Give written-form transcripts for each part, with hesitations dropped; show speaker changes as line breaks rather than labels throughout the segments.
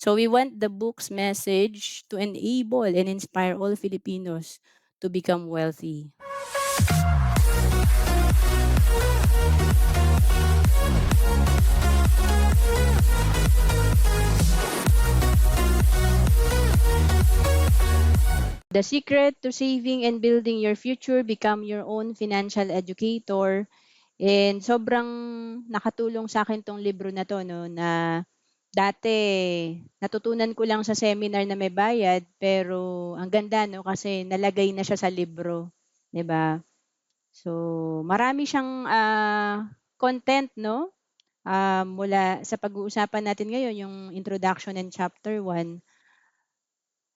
So we want the book's message to enable and inspire all Filipinos to become wealthy. The secret to saving and building your future, become your own financial educator. And sobrang nakatulong sa akin 'tong libro na 'to 'no, na dati natutunan ko lang sa seminar na may bayad, pero ang ganda 'no, kasi nalagay na siya sa libro, 'di ba? So, marami siyang, content 'no, mula sa pag-uusapan natin ngayon, yung introduction and chapter 1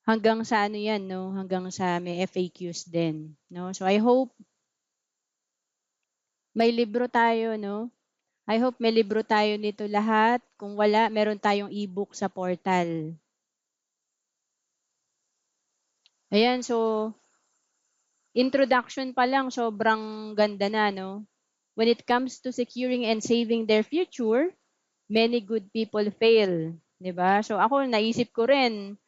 hanggang sa ano 'yan 'no, hanggang sa may FAQs din 'no. So, I hope may libro tayo 'no. I hope may libro tayo nito lahat. Kung wala, meron tayong e-book sa portal. Ayan, so introduction pa lang sobrang ganda na 'no. When it comes to securing and saving their future, many good people fail, 'di ba? So ako naisip ko rin,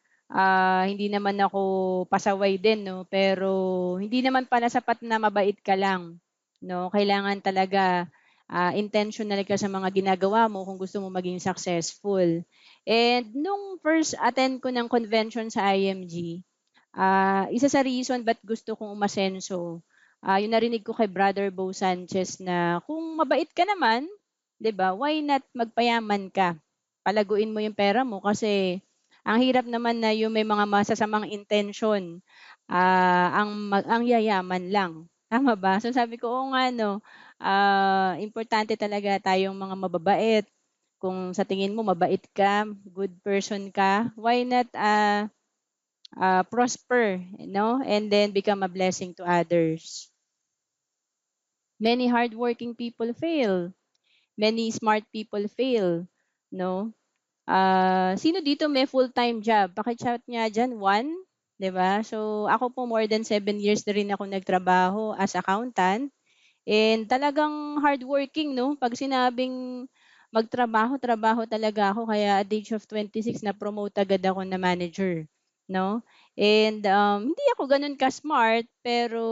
hindi naman ako pasaway din 'no, pero hindi naman pala sapat na mabait ka lang 'no. Kailangan talaga, intentional ka sa mga ginagawa mo kung gusto mo maging successful. And nung first attend ko ng convention sa IMG, isa sa reason ba't gusto kong umasenso, yung narinig ko kay Brother Bo Sanchez na kung mabait ka naman, 'di ba, why not magpayaman ka? Palaguin mo yung pera mo kasi ang hirap naman na yung may mga masasamang intensyon, ang yayaman lang, tama ba? So sabi ko, oo nga 'no, importante talaga tayong mga mababait. Kung sa tingin mo mabait ka, good person ka, why not, prosper, no? And then become a blessing to others. Many hardworking people fail. Many smart people fail, no? Sino dito may full-time job? Paki-chat nga diyan, 1, 'di ba? So, ako po more than 7 years na rin ako nagtrabaho as accountant and talagang hardworking, 'no? 'Pag sinabing magtrabaho, trabaho talaga ako kaya at the age of 26 na-promote agad ako na manager, 'no? And, hindi ako gano'n ka-smart pero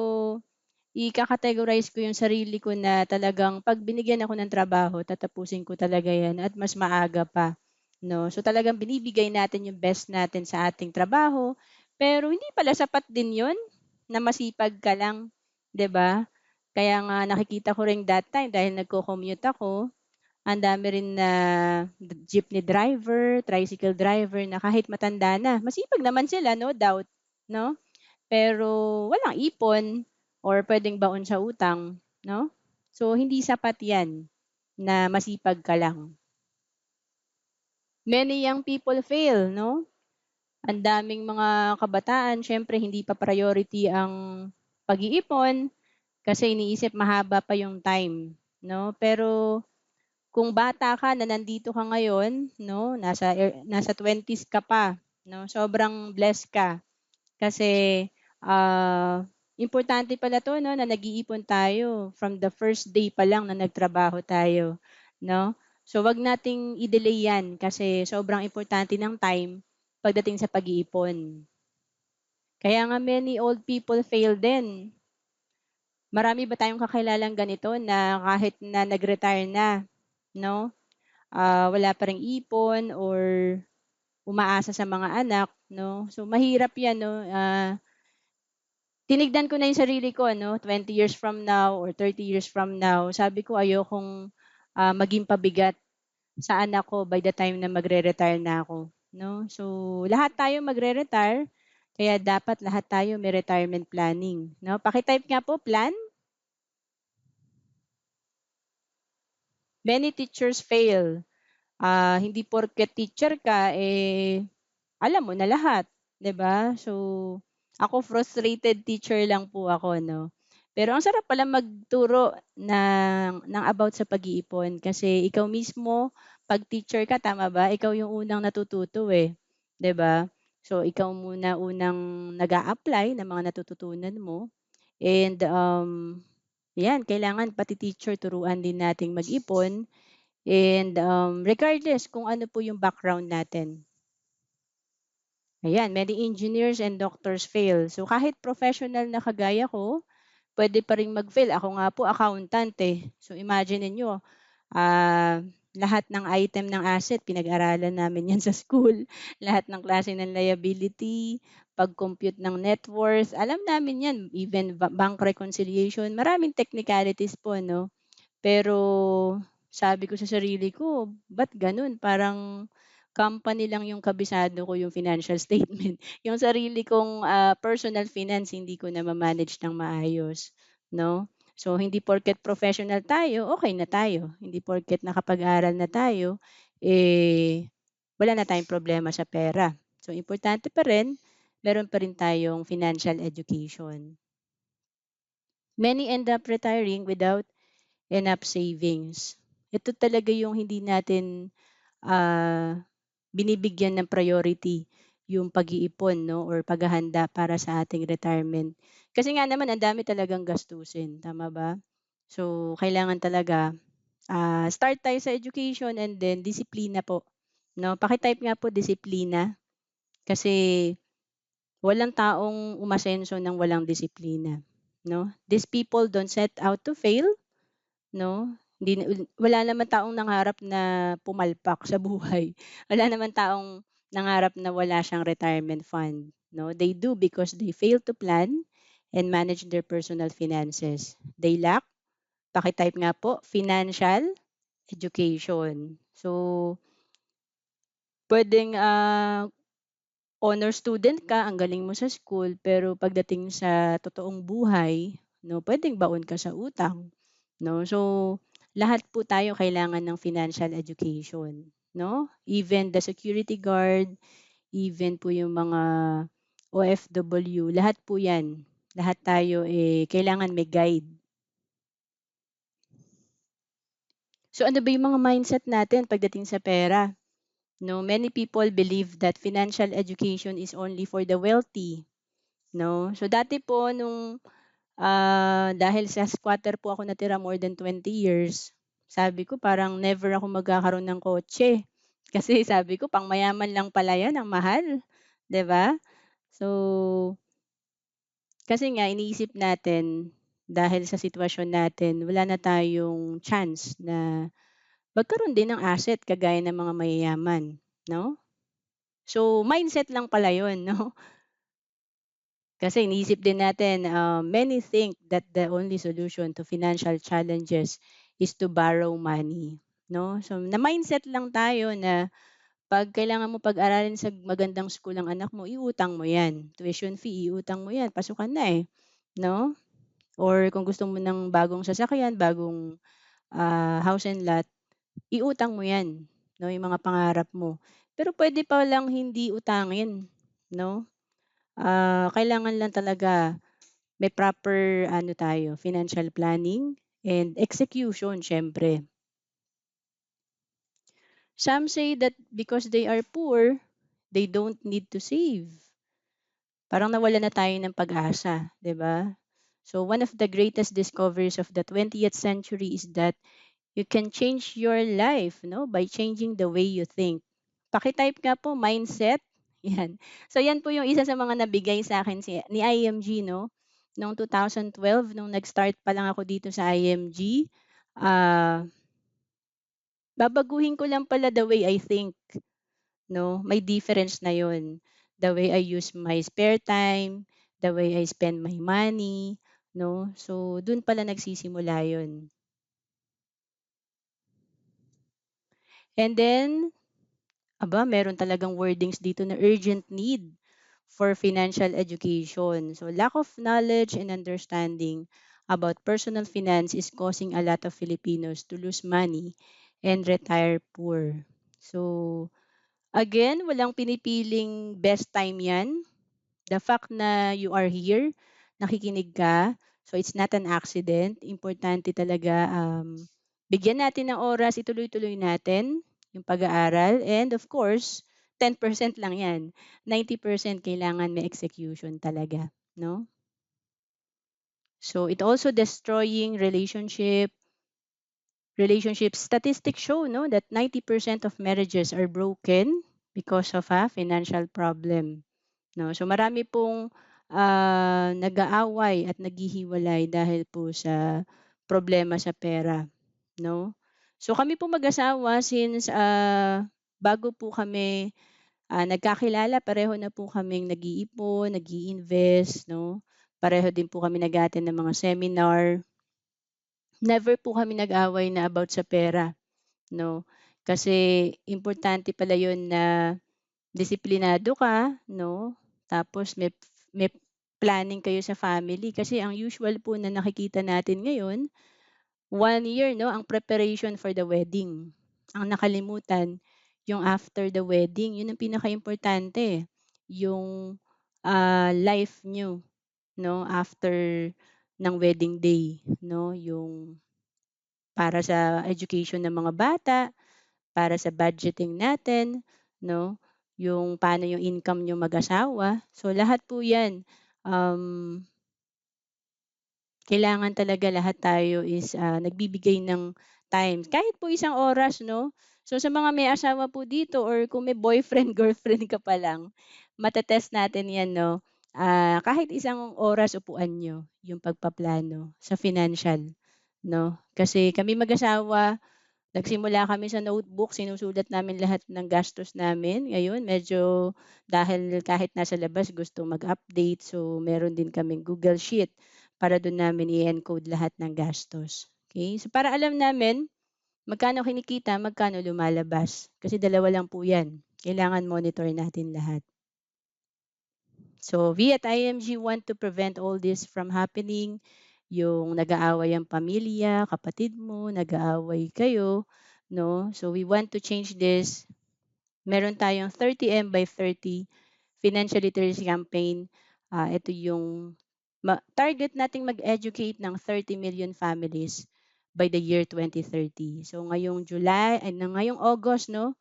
ika-categorize ko yung sarili ko na talagang 'pag binigyan ako ng trabaho tatapusin ko talaga 'yan at mas maaga pa, 'no. So, talagang binibigay natin yung best natin sa ating trabaho, pero hindi pala sapat din 'yun na masipag ka lang, 'di ba? Kaya nga nakikita ko rin that time dahil nagco-commute ako, ang dami rin na jeepney driver, tricycle driver na kahit matanda na, masipag naman sila no doubt, 'no? Pero walang ipon or puwedeng baon sa utang, 'no? So, hindi sapat 'yan na masipag ka lang. Many young people fail, 'no? Ang daming mga kabataan siyempre hindi pa priority ang pag-iipon kasi iniisip mahaba pa yung time, 'no? Pero kung bata ka na nandito ka ngayon, 'no, nasa 20s ka pa, 'no, sobrang blessed ka. Kasi, importante pala 'to 'no, na nag-iipon tayo from the first day pa lang na nagtrabaho tayo, 'no? So, 'wag nating i-delay 'yan kasi sobrang importante ng time pagdating sa pag-iipon. Kaya nga many old people fail din. Marami ba tayong kakilalang ganito na kahit na nag-retire na, 'no, wala pa ring ipon or umaasa sa mga anak, 'no? So, mahirap 'yan 'no, tinignan ko na yung sarili ko ano, 20 years from now or 30 years from now, sabi ko ayokong, maging pabigat sa anak ko by the time na magre-retire na ako, 'no. So, lahat tayo magre-retire, kaya dapat lahat tayo may retirement planning, 'no. Paki-type nga po, plan. Many teachers fail. Hindi porket teacher ka, alam mo na lahat, 'di ba? So, ako frustrated teacher lang po ako 'no. Pero ang sarap pala magturo ng about sa pag-iipon kasi ikaw mismo 'pag teacher ka, tama ba, ikaw yung unang natututo, 'di ba? So, ikaw muna unang nag-a-apply ng mga natututunan mo and, 'yan kailangan pati teacher turuan din nating mag-ipon and, regardless kung ano po yung background natin. Ayan, many engineers and doctors fail. So kahit professional na kagaya ko, pwede pa ring mag-fail. Ako nga po accountant, eh. So imagine niyo, ah, lahat ng item ng asset pinag-aralan namin 'yan sa school. Lahat ng klase ng liability, pag-compute ng net worth, alam namin 'yan. Even bank reconciliation, maraming technicalities po 'no. Pero sabi ko sa sarili ko, ba't gano'n? Parang company lang yung kabisado ko yung financial statement. Yung sarili kong, personal finance hindi ko na ma-manage ng maayos, 'no? So, hindi porket professional tayo, okay na tayo. Hindi porket nakapag-aral na tayo, eh, wala na tayong problema sa pera. So, importante pa rin, meron pa rin tayong financial education. Many end up retiring without enough savings. Ito talaga yung hindi natin, binibigyan ng priority, yung pag-iipon 'no or paghahanda para sa ating retirement. Kasi nga naman ang dami talagang gastusin, tama ba? So, kailangan talaga, start tayo sa education and then disiplina po 'no. Paki-type nga po disiplina kasi walang taong umasenso ng walang disiplina 'no. These people don't set out to fail. 'No? Hindi na wala naman taong nangarap na pumalpak sa buhay. Wala naman taong nangarap na wala siyang retirement fund, 'no? They do because they fail to plan and manage their personal finances. They lack, paki-type nga po, financial education. So, puwedeng, honor student ka, ang galing mo sa school, pero pagdating sa totoong buhay 'no, puwedeng baon ka sa utang. 'No? So, lahat po tayo kailangan ng financial education, 'no? Even the security guard, even po yung mga OFW, lahat po 'yan. Lahat tayo, eh, kailangan may guide. So, ano ba yung mga mindset natin pagdating sa pera, 'no? Many people believe that financial education is only for the wealthy, 'no? So, dati po nung dahil sa squatter po ako natira more than 20 years, sabi ko parang never ako magkakaroon ng kotse. Kasi sabi ko pang-mayaman lang pala 'yan, ang mahal, 'di ba? So, kasi nga iniisip natin dahil sa sitwasyon natin wala na tayong chance na magkaroon din ng asset kagaya ng mga mayayaman, 'no? So, mindset lang pala 'yun, 'no? Kasi iniisip din natin, many think that the only solution to financial challenges is to borrow money, 'no? So, na-mindset lang tayo na 'pag kailangan mo pag-aralin sa magandang school ang anak mo, iutang mo 'yan. Tuition fee, iutang mo 'yan, pasukan na, eh, 'no? Or kung gusto mo ng bagong sasakyan, bagong, house and lot, iutang mo 'yan, 'no, yung mga pangarap mo. Pero puwede palang hindi utangin, 'no? Kailangan lang talaga may proper ano tayo, financial planning and execution siyempre. Some say that because they are poor, they don't need to save. Parang nawalan na tayo ng pag-asa, 'di ba? So one of the greatest discoveries of the 20th century is that you can change your life, no, by changing the way you think. Paki-type nga po mindset, 'yan. So 'yan po yung isa sa mga nabigay sa akin ni IMG 'no, noong 2012 nung nag-start pa lang ako dito sa IMG, ah, babaguhin ko lang pala the way I think 'no, may difference na yun. The way I use my spare time, the way I spend my money 'no, so dun pala nagsisimula yun. And then meron talagang wordings dito na urgent need for financial education. So, lack of knowledge and understanding about personal finance is causing a lot of Filipinos to lose money and retire poor. So, again, walang pinipiling best time yan. The fact na you are here, nakikinig ka, so it's not an accident. Importante talaga, bigyan natin ng oras, ituloy-tuloy natin yung pag-aaral and of course, 10% lang 'yan. 90% kailangan may execution talaga, 'no? So, it also destroying relationships. Statistics show, no, that 90% of marriages are broken because of a financial problem. 'no. So marami pong, nag-aaway at naghihiwalay dahil po sa problema sa pera, 'no. So kami po mag-asawa since, bago po kami, nagkakilala pareho na po kaming nag-iipon, nag-iinvest 'no. Pareho din po kami nag-a-attend ng mga seminar. Never po kami nag-away na about sa pera 'no. Kasi importante pala 'yun na disiplinado ka 'no, tapos may planning kayo sa family. Kasi ang usual po na nakikita natin ngayon, 1 year 'no, ang preparation for the wedding. Ang nakalimutan yung after the wedding, 'yun ang pinakaimportante, yung, life niyo 'no, after ng wedding day 'no, yung para sa education ng mga bata, para sa budgeting natin 'no, yung paano yung income niyong mag-asawa. So lahat po 'yan, um, kailangan talaga lahat tayo is, nagbibigay ng time, kahit po 1 oras 'no. So sa mga may asawa po dito or kung may boyfriend, girlfriend ka pa lang, natin 'yan 'no. Kahit 1 oras upuan niyo yung pagpaplano sa financial 'no. Kasi kami mag-asawa, nagsimula kami sa notebook, sinusulat namin lahat ng gastos namin. Ngayon medyo dahil kahit nasa labas gusto mag-update, so meron din kaming Google Sheet para dun namin i-encode lahat ng gastos, okey? So para alam namin magkano kinikita, magkano lumalabas, kasi dalawa lang po 'yan, kailangan monitor natin lahat. So we at IMG want to prevent all this from happening, yung nag-aaway ang pamilya, kapatid mo, nag-aaway kayo 'no. So we want to change this. Meron tayong 30M by 30 financial literacy campaign. Ito yung target nating mag-educate ng 30 million families by the year 2030. So ngayong August 'no,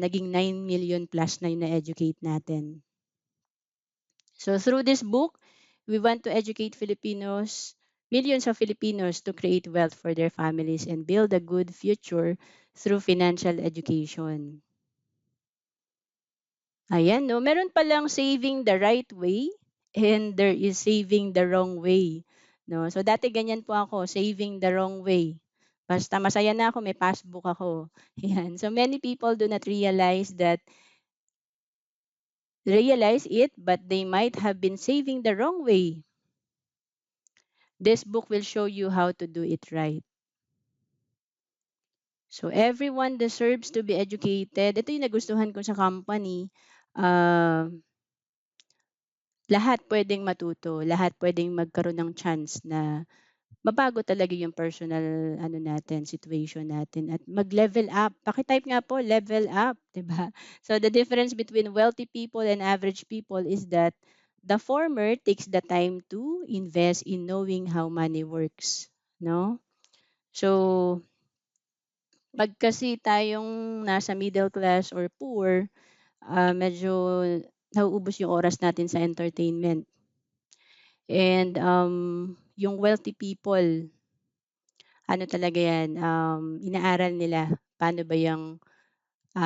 naging 9 million plus na yung na-educate natin. So through this book, we want to educate millions of Filipinos to create wealth for their families and build a good future through financial education. Ayan 'no, meron palang saving the right way and there is saving the wrong way 'no. So dati ganyan po ako, saving the wrong way. Basta masaya na ako may passbook ako, 'yan. So many people do not realize it, but they might have been saving the wrong way. This book will show you how to do it right. So everyone deserves to be educated. Ito yung nagustuhan ko sa company. Ah, Lahat puwedeng matuto, lahat puwedeng magkaroon ng chance na mabago talaga yung personal ano natin, situation natin at mag-level up. Paki-type nga po, level up, 'di ba? So the difference between wealthy people and average people is that the former takes the time to invest in knowing how money works, 'no? So 'pag kasi tayong nasa middle class or poor, medyo nauubos yung oras natin sa entertainment. And, yung wealthy people, ano talaga 'yan, inaaral nila paano ba yung,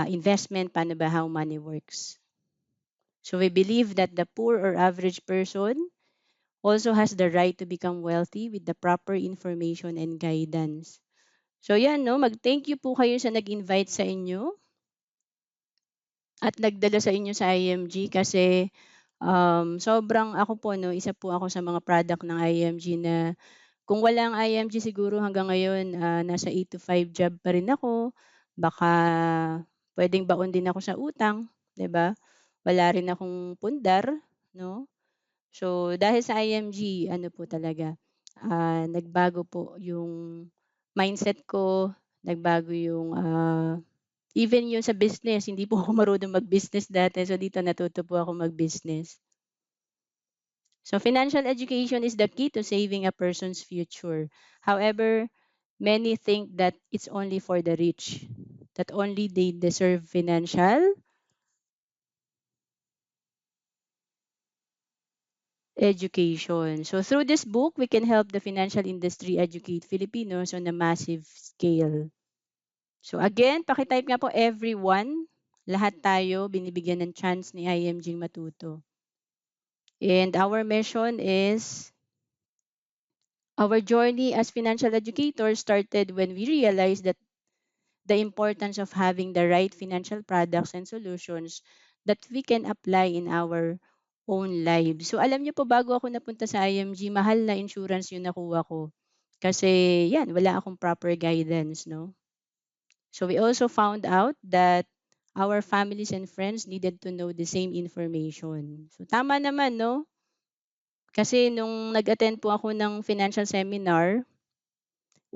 investment, paano ba how money works. So we believe that the poor or average person also has the right to become wealthy with the proper information and guidance. So 'yan 'no, mag-thank you po kayo sa nag-invite sa inyo at nagdala sa inyo sa IMG kasi, sobrang ako po 'no, isa po ako sa mga product ng IMG na kung wala ang IMG siguro hanggang ngayon, nasa 8 to 5 job pa rin ako. Baka puwedeng baon din ako sa utang, 'di ba? Wala rin akong pundar 'no. So, dahil sa IMG ano po talaga, nagbago po yung mindset ko, nagbago yung, even yung sa business, hindi po ako marunong mag-business dati. So, dito natuto po ako mag-business. So financial education is the key to saving a person's future. However, many think that it's only for the rich, that only they deserve financial education. So through this book, we can help the financial industry educate Filipinos on a massive scale. So again, pakitype nga po everyone, lahat tayo binibigyan ng chance ni IMG matuto. And our mission is our journey as financial educators started when we realized that the importance of having the right financial products and solutions that we can apply in our own lives. So alam niyo po, bago ako napunta sa IMG, mahal na insurance yung nakuha ko. Kasi yan, wala akong proper guidance, no? So we also found out that our families and friends needed to know the same information. So tama naman, no? Kasi nung nag-attend po ako ng financial seminar,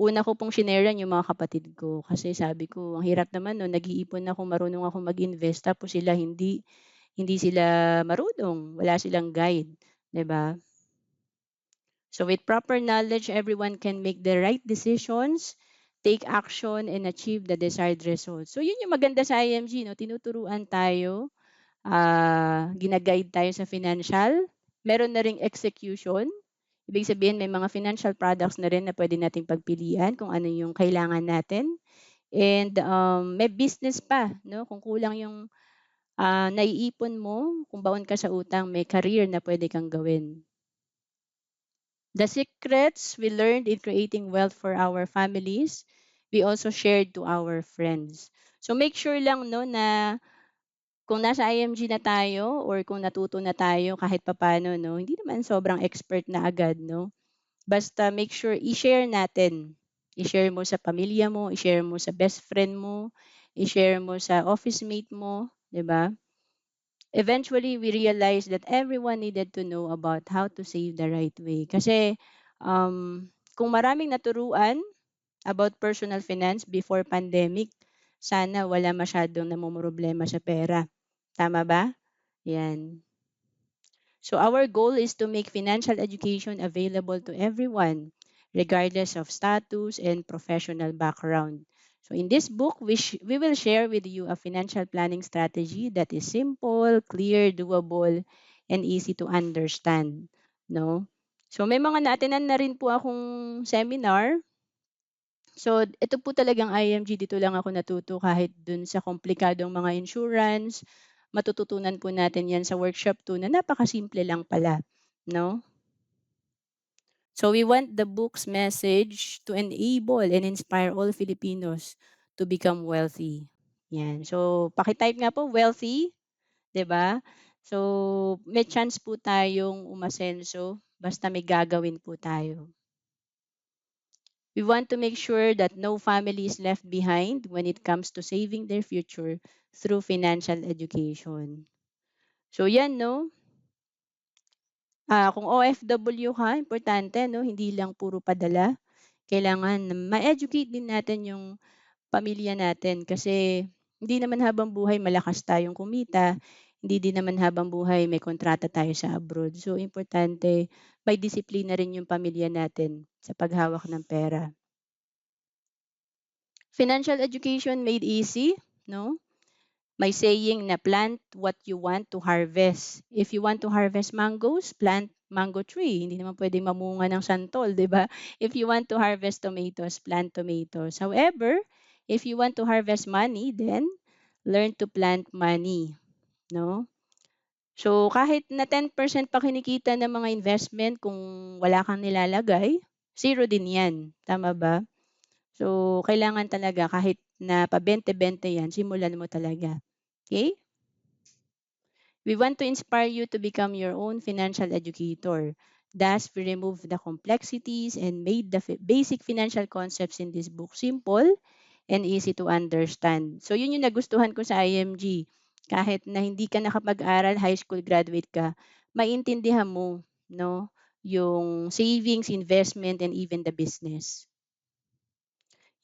una ko pong shineran yung mga kapatid ko. Kasi sabi ko, ang hirap naman no, nag-iipon ako, marunong ako mag-invest, tapos sila hindi sila marunong, wala silang guide, 'di ba? So with proper knowledge, everyone can make the right decisions, take action, and achieve the desired results. So yun yung maganda sa IMG, no? Tinuturuan tayo, gina-guide tayo sa financial, meron na ring execution. Ibig sabihin may mga financial products na rin na pwede nating pagpilian kung ano yung kailangan natin. And may business pa, no? Kung kulang yung naiipon mo, kung baon ka sa utang, may career na pwede kang gawin. The secrets we learned in creating wealth for our families, we also shared to our friends. So make sure lang no na kung nasa IMG na tayo or kung natuto na tayo kahit papaano no, hindi naman sobrang expert na agad no. Basta make sure i-share natin. I-share mo sa pamilya mo, i-share mo sa best friend mo, i-share mo sa office mate mo, 'di ba? Eventually, we realized that everyone needed to know about how to save the right way. Kasi kung maraming naturuan about personal finance before pandemic, sana wala masyadong namomroblema sa pera. Tama ba? Yan. So our goal is to make financial education available to everyone, regardless of status and professional background. So in this book, we will share with you a financial planning strategy that is simple, clear, doable, and easy to understand. No? So may mga naatinan na rin po akong seminar. So ito po talagang IMG, dito lang ako natuto kahit dun sa komplikadong mga insurance, matututunan po natin 'yan sa workshop 2 na napakasimple lang pala, 'no? So we want the book's message to enable and inspire all Filipinos to become wealthy. 'Yan. So paki-type nga po wealthy, 'di ba? So may chance po tayong umasenso basta may gagawin po tayo. We want to make sure that no family is left behind when it comes to saving their future through financial education. So yan, no? Kung OFW ka, importante, no? Hindi lang puro padala. Kailangan ma-educate din natin yung pamilya natin kasi hindi naman habang buhay malakas tayong kumita. Hindi din naman habang buhay may kontrata tayo sa abroad. So, importante may disiplina rin yung pamilya natin sa paghawak ng pera. Financial education made easy, no? May saying na plant what you want to harvest. If you want to harvest mangoes, plant mango tree. Hindi naman pwedeng mamunga ng santol, di ba? If you want to harvest tomatoes, plant tomatoes. However, if you want to harvest money, then learn to plant money, no? So, kahit na 10% pa kinikita ng mga investment kung wala kang nilalagay, zero din yan. Tama ba? So, kailangan talaga kahit na pabente-bente yan, simulan mo talaga. Okay? We want to inspire you to become your own financial educator. Thus, we remove the complexities and made the basic financial concepts in this book simple and easy to understand. So, yun yung nagustuhan ko sa IMG. Kahit na hindi ka nakapag-aral, high school graduate ka, maintindihan mo, no, yung savings, investment, and even the business.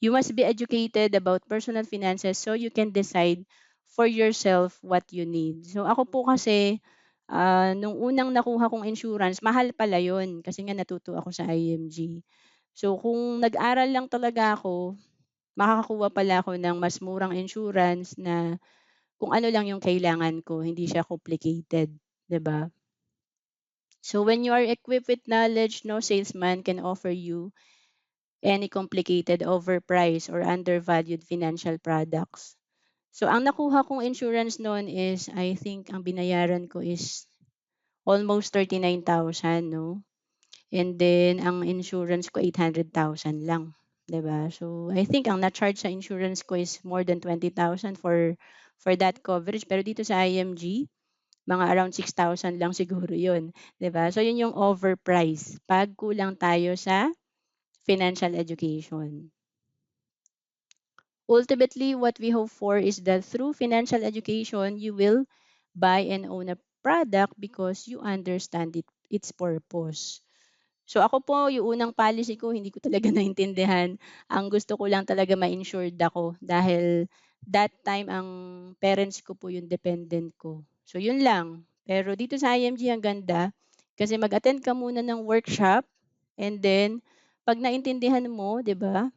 You must be educated about personal finances so you can decide for yourself what you need. So ako po kasi, nung unang nakuha kong insurance, mahal pala yun kasi nga natuto ako sa IMG. So kung nag-aral lang talaga ako, makakakuha pala ako ng mas murang insurance na kung ano lang yung kailangan ko, hindi siya complicated, 'di ba? So when you are equipped with knowledge, no salesman can offer you any complicated, overpriced, or undervalued financial products. So, ang nakuha kong insurance noon is, I think, ang binayaran ko is almost 39,000 'no. And then ang insurance ko 800,000 lang, 'di ba? So, I think ang na-charge sa insurance ko is more than 20,000 for that coverage. Pero dito sa IMG, mga around 6,000 lang siguro 'yun, 'di ba? So, 'yun yung overprice 'pag kulang tayo sa financial education. Ultimately, what we hope for is that through financial education, you will buy and own a product because you understand its purpose. So ako po, yung unang policy ko hindi ko talaga naintindihan. Ang gusto ko lang talaga ma-insured ako dahil that time ang parents ko po yung dependent ko. So yun lang. Pero dito sa IMG ang ganda kasi mag-attend ka muna ng workshop and then 'pag naintindihan mo, 'di ba?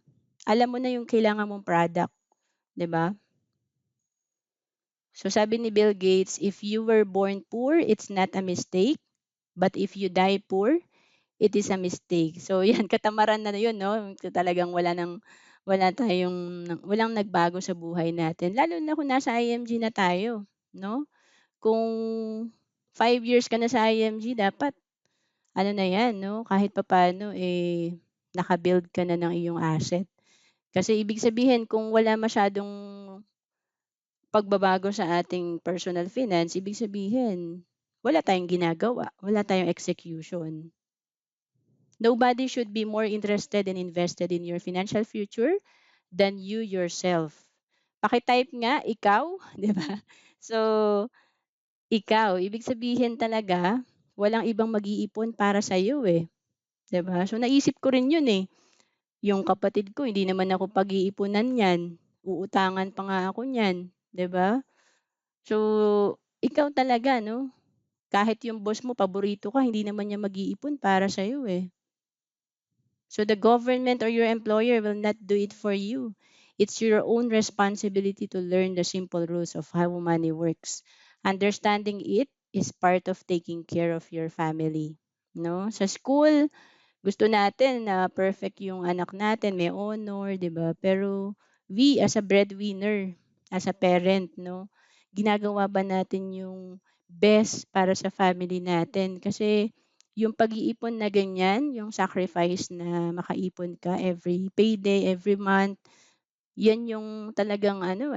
Alam mo na yung kailangan mong product, 'di ba? So sabi ni Bill Gates, if you were born poor, it's not a mistake, but if you die poor, it is a mistake. So 'yan, katamaran na 'yun 'no, talagang walang nagbago sa buhay natin. Lalo na kung nasa IMG na tayo 'no. Kung 5 years ka na sa IMG dapat ano na 'yan 'no, kahit papaano, naka-build ka na ng iyong asset. Kasi ibig sabihin kung wala masyadong pagbabago sa ating personal finance, ibig sabihin wala tayong ginagawa, wala tayong execution. Nobody should be more interested and invested in your financial future than you yourself. Paki-type nga ikaw, 'di ba? So, ikaw, ibig sabihin talaga walang ibang mag-iipon para sa'yo, 'di ba? So, naisip ko rin 'yun, yung kapatid ko hindi naman ako pag-iipunan niyan, uutangan pa nga ako niyan, 'di ba? So, ikaw talaga 'no, kahit yung boss mo paborito ka hindi naman niya mag-iipon para sa'yo, eh. So the government or your employer will not do it for you. It's your own responsibility to learn the simple rules of how money works. Understanding it is part of taking care of your family. No? Sa school, gusto natin na perfect yung anak natin, may honor, 'di ba? Pero we as a breadwinner, as a parent, no, ginagawa ba natin yung best para sa family natin? Kasi yung pag-iipon na ganyan, yung sacrifice na makaipon ka every payday, every month, yan yung talagang ano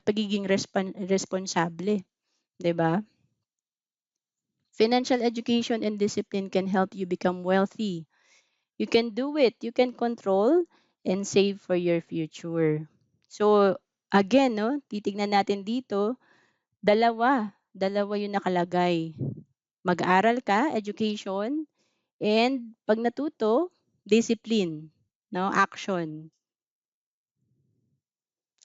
pagiging responsable, 'di ba? Financial education and discipline can help you become wealthy. You can do it. You can control and save for your future. So, again, no, titignan natin dito, dalawa yung nakalagay. Mag-aral ka, education, and pag natuto, discipline, no, action.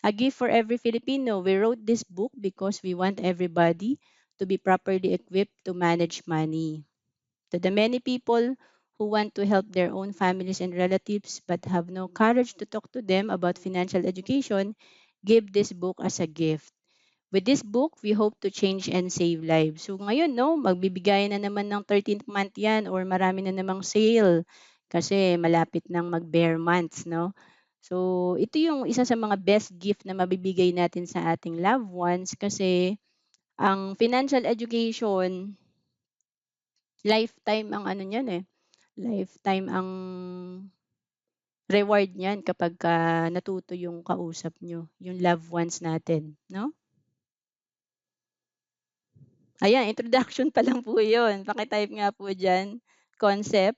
A gift for every Filipino. We wrote this book because we want everybody to be properly equipped to manage money. To the many people who want to help their own families and relatives but have no courage to talk to them about financial education, give this book as a gift. With this book, we hope to change and save lives. So ngayon, no, magbibigay na naman ng 13th month yan or marami na namang sale kasi malapit nang mag-bare months, no? So, ito yung isa sa mga best gift na mabibigay natin sa ating loved ones kasi ang financial education, lifetime ang ano niyan lifetime ang reward niyan kapagka natuto yung kausap niyo, yung loved ones natin, 'no? Ayan, introduction pa lang po yun, paki-type nga po diyan, concept.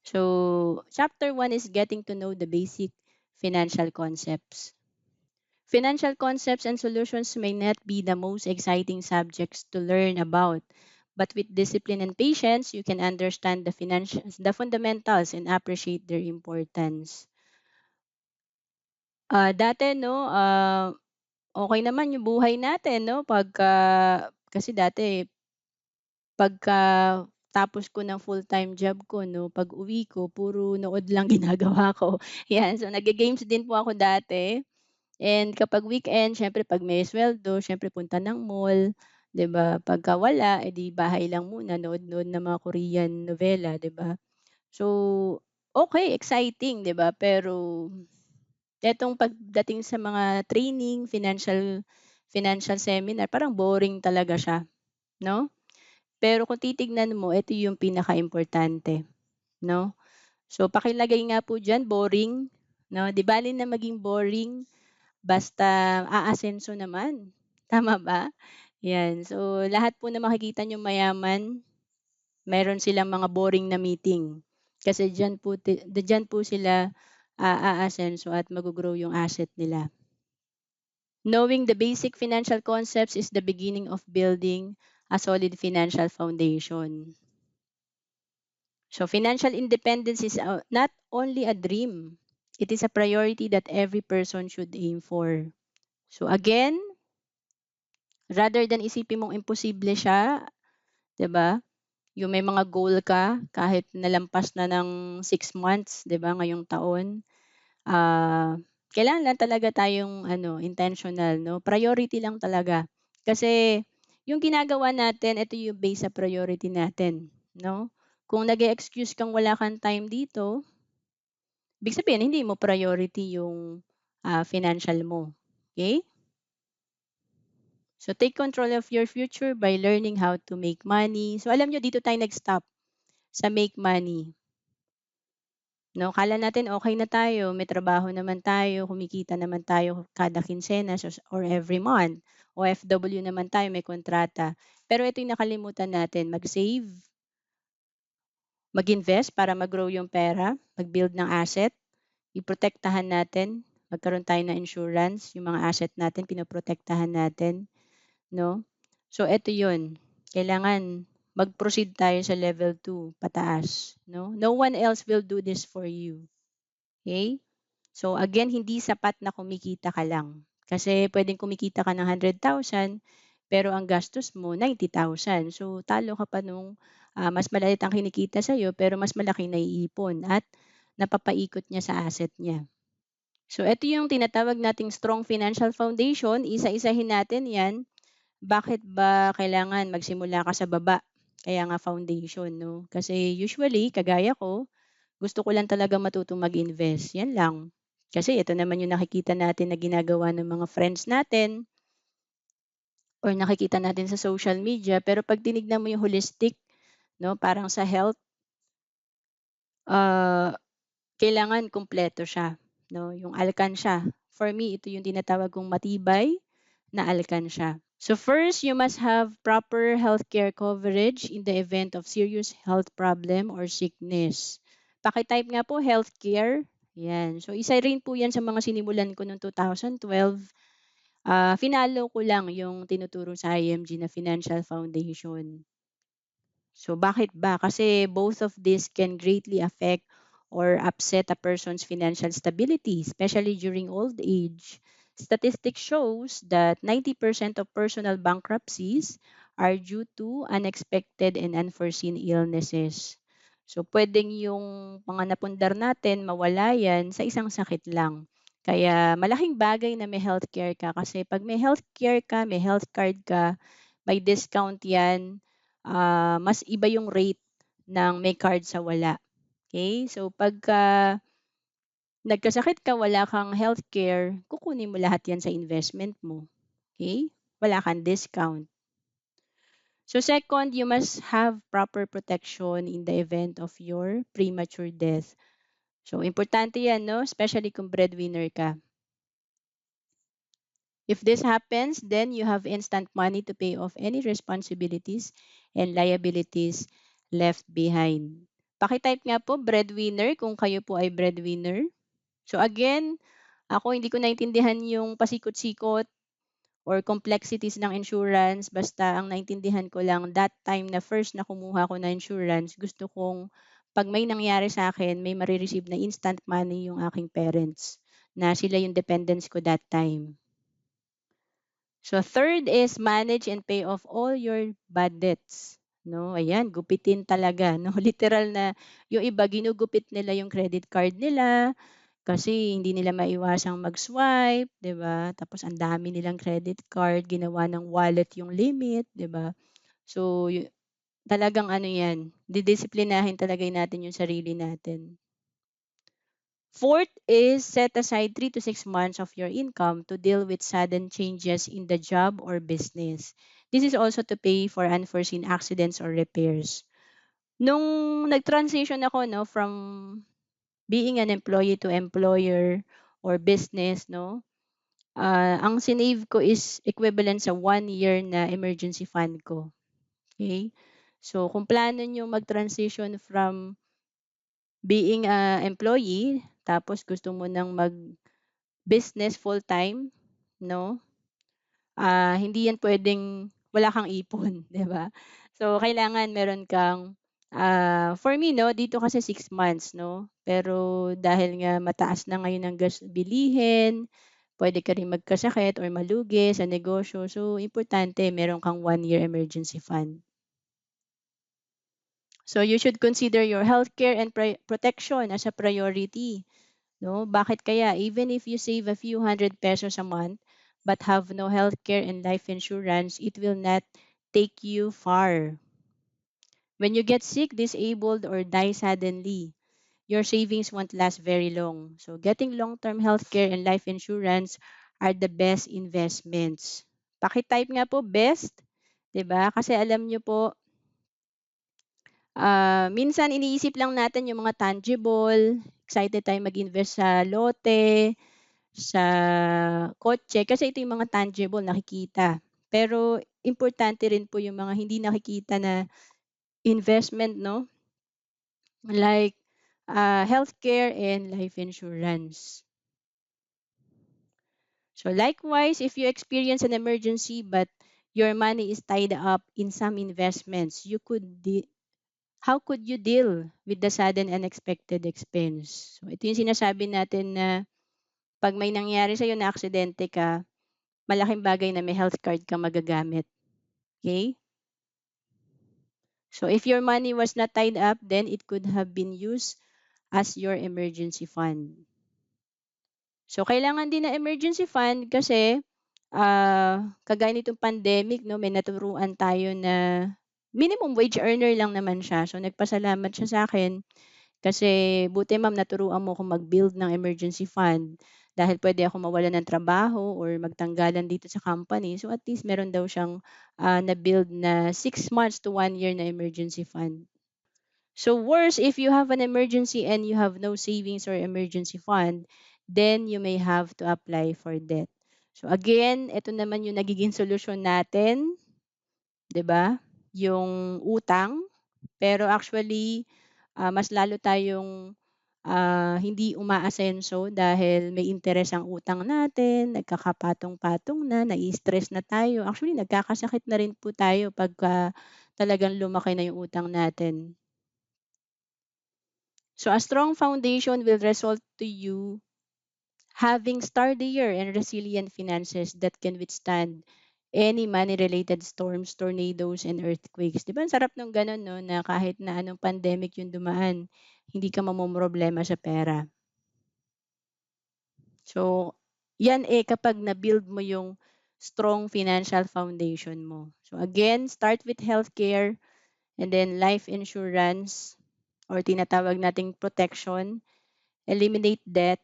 So, chapter 1 is getting to know the basic financial concepts. Financial concepts and solutions may not be the most exciting subjects to learn about, but with discipline and patience, you can understand the fundamentals and appreciate their importance. Dati 'no, okey naman yung buhay natin 'no, kasi dati pagka tapos ko ng full-time job ko 'no, pag-uwi ko puro nood lang ginagawa ko, 'yan. So, nagge-games din po ako dati and kapag weekend siyempre 'pag may sweldo siyempre punta ng mall, 'di ba? Pagka wala, eh, di bahay lang muna nood-nood ng mga Korean novela, 'di ba? So, okay exciting, 'di ba? Pero etong pagdating sa mga training, financial seminar, parang boring talaga siya, 'no? Pero kung titignan mo, ito yung pinakaimportante, 'no? So, pakilagay nga po diyan boring, 'no? 'Di bale na maging boring basta aasenso naman, tama ba? 'Yan. So, lahat po na makikita niyong mayaman, meron silang mga boring na meeting. Kasi diyan po sila aasenso at maggo-grow yung asset nila. Knowing the basic financial concepts is the beginning of building a solid financial foundation. So, financial independence is not only a dream, it is a priority that every person should aim for. So, again, rather than isipin mong imposible siya, 'di ba? Yung may mga goal ka kahit nalampas na ng 6 months, 'di ba, ngayong taon, ah, kailangan lang talaga tayong ano, intentional 'no, priority lang talaga. Kasi yung ginagawa natin, ito yung base sa priority natin, 'no? Kung nag-e-excuse kang wala kang time dito, ibig sabihin hindi mo priority yung, financial mo, okay? So, take control of your future by learning how to make money. So, alam niyo dito tayo nag-stop sa make money. 'No, akala natin okey na tayo, may trabaho naman tayo, kumikita naman tayo kada kinsenas or every month. OFW naman tayo, may kontrata. Pero ito yung nakalimutan natin, mag-save, mag-invest para mag-grow yung pera, mag-build ng asset, iprotektahan natin, magkaroon tayo ng insurance, yung mga asset natin pinoprotektahan natin, 'no? So eto yun, kailangan mag-proceed tayo sa level 2 pataas, 'no? No one else will do this for you, okey? So again, hindi sapat na kumikita ka lang. Kasi puwedeng kumikita ka ng 100,000 pero ang gastos mo 90,000. So talo ka pa nung, mas maliit ang kinikita sa'yo pero mas malaki naiipon at napapaikot niya sa asset niya. So ito yung tinatawag nating strong financial foundation, isa-isahin natin 'yan. Bakit ba kailangan magsimula ka sa baba? Kaya nga foundation 'no, kasi usually kagaya ko, gusto ko lang talaga matutong mag-invest, 'yan lang. Kasi ito naman yung nakikita natin na ginagawa ng mga friends natin or nakikita natin sa social media. Pero 'pag tinignan mo yung holistic 'no, parang sa health, ah, kailangan kumpleto siya 'no, yung alkansya. For me, ito yung tinatawag kong matibay na alkansya. So first, you must have proper healthcare coverage in the event of serious health problem or sickness. Paki-type nga po healthcare, 'yan. So isa rin po 'yan sa mga sinimulan ko noong 2012. Finalo ko lang yung tinuturo sa IMG na financial foundation. So bakit ba? Kasi both of these can greatly affect or upset a person's financial stability, especially during old age. Statistics shows that 90% of personal bankruptcies are due to unexpected and unforeseen illnesses. So pwedeng yung mga napundar natin mawala yan sa isang sakit lang. Kaya malaking bagay na may healthcare ka kasi pag may healthcare ka, may health card ka, may discount yan, mas iba yung rate ng may card sa wala. Okay? So pagka nagkasakit ka, wala kang healthcare, kukunin mo lahat 'yan sa investment mo. Okay? Wala kang discount. So second, you must have proper protection in the event of your premature death. So importante 'yan 'no, especially kung breadwinner ka. If this happens, then you have instant money to pay off any responsibilities and liabilities left behind. Paki-type nga po breadwinner kung kayo po ay breadwinner. So again, ako hindi ko naintindihan yung pasikot-sikot or complexities ng insurance. Basta ang naintindihan ko lang that time na first na kumuha ko ng insurance, gusto kong 'pag may nangyari sa akin, may mare-receive na instant money yung aking parents, na sila yung dependents ko that time. So third is manage and pay off all your bad debts. 'No, ayan gupitin talaga 'no, literal na yung iba ginugupit nila yung credit card nila, kasi hindi nila maiwasang mag-swipe, 'di ba? Tapos ang dami nilang credit card, ginawa ng wallet yung limit, 'di ba? So talagang ano 'yan, didisiplinahin talaga natin yung sarili natin. Fourth is set aside 3 to 6 months of your income to deal with sudden changes in the job or business. This is also to pay for unforeseen accidents or repairs. Nung nag-transition ako, no, from being an employee to employer or business, no, ang sinave ko is equivalent sa 1 year na emergency fund ko. Okay? So, kung plano nyo mag-transition from being a employee, tapos gusto mo nang mag-business full-time, no? Hindi yan pwedeng wala kang ipon, 'di ba? So, kailangan meron kang, for me 'no, dito kasi 6 months 'no, pero dahil nga mataas na ngayon ang bilihin, puwede ka ring magkasakit or malugi sa negosyo. So, importante meron kang 1 year emergency fund. So, you should consider your healthcare and protection as a priority. No? Bakit kaya? Even if you save a few hundred pesos a month but have no healthcare and life insurance, it will not take you far. When you get sick, disabled, or die suddenly, your savings won't last very long. So, getting long-term healthcare and life insurance are the best investments. Paki-type nga po best, 'di ba? Kasi alam niyo po, minsan iniisip lang natin yung mga tangible, excited tayong mag-invest sa lote, sa kotse kasi ito yung mga tangible nakikita. Pero importante rin po yung mga hindi nakikita na investment 'no, like, healthcare and life insurance. So likewise, if you experience an emergency but your money is tied up in some investments, how could you deal with the sudden unexpected expense? So ito yung sinasabi natin na 'pag may nangyari sa'yo na aksidente ka, malaking bagay na may health card kang magagamit, okay? So if your money was not tied up, then it could have been used as your emergency fund. So kailangan din ng emergency fund kasi, kagaya nitong pandemic 'no, may naturuan tayo na minimum wage earner lang naman siya. So nagpasalamat siya sa'kin kasi, "Buti ma'am naturuan mo akong mag-build ng emergency fund dahil puwede akong mawalan ng trabaho or magtanggalan dito sa company." So at least meron daw siyang, na-build na 6 months to 1 year na emergency fund. So worse, if you have an emergency and you have no savings or emergency fund, then you may have to apply for debt. So again, ito naman yung nagiging solusyon natin, 'di ba? Yung utang, pero actually, mas lalo tayong hindi umaasenso dahil may interes ang utang natin, nagkakapatong-patong na, nai-stress na tayo. Actually, nagkakasakit na rin po tayo pagka talagang lumaki na yung utang natin. So a strong foundation will result to you having sturdier and resilient finances that can withstand any money-related storms, tornadoes, and earthquakes. Di ba ang sarap nung ganun, no? Na kahit na anong pandemic yung dumaan, hindi ka mamomroblema sa pera. So, yan kapag na-build mo yung strong financial foundation mo. So again, start with healthcare and then life insurance or tinatawag nating protection, eliminate debt,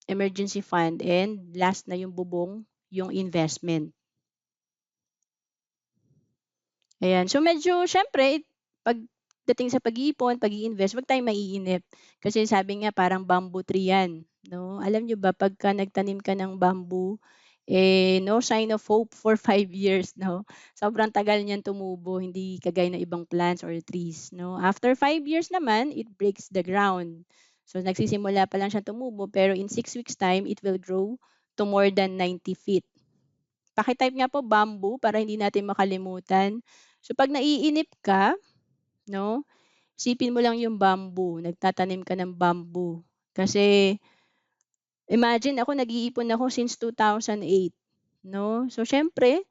emergency fund, and last na yung bubong, yung investment. Ayan. So medyo siyempre pagdating sa pag-iipon, pag-i-invest, 'wag tayong maiinip. Kasi sabi nga parang bamboo tree 'yan, 'no? Alam niyo ba pagka nagtanim ka ng bamboo, no sign of hope for 5 years, 'no? Sobrang tagal niyan tumubo, hindi kagaya ng ibang plants or trees, 'no? After 5 years naman, it breaks the ground. So nagsisimula pa lang siyang tumubo pero in 6 weeks time, it will grow to more than 90 feet. Paki-type nga po bamboo para hindi natin makalimutan. So 'pag naiinip ka 'no, isipin mo lang yung bamboo, nagtatanim ka ng bamboo. Kasi imagine ako nag-iipon ako since 2008 'no. So siyempre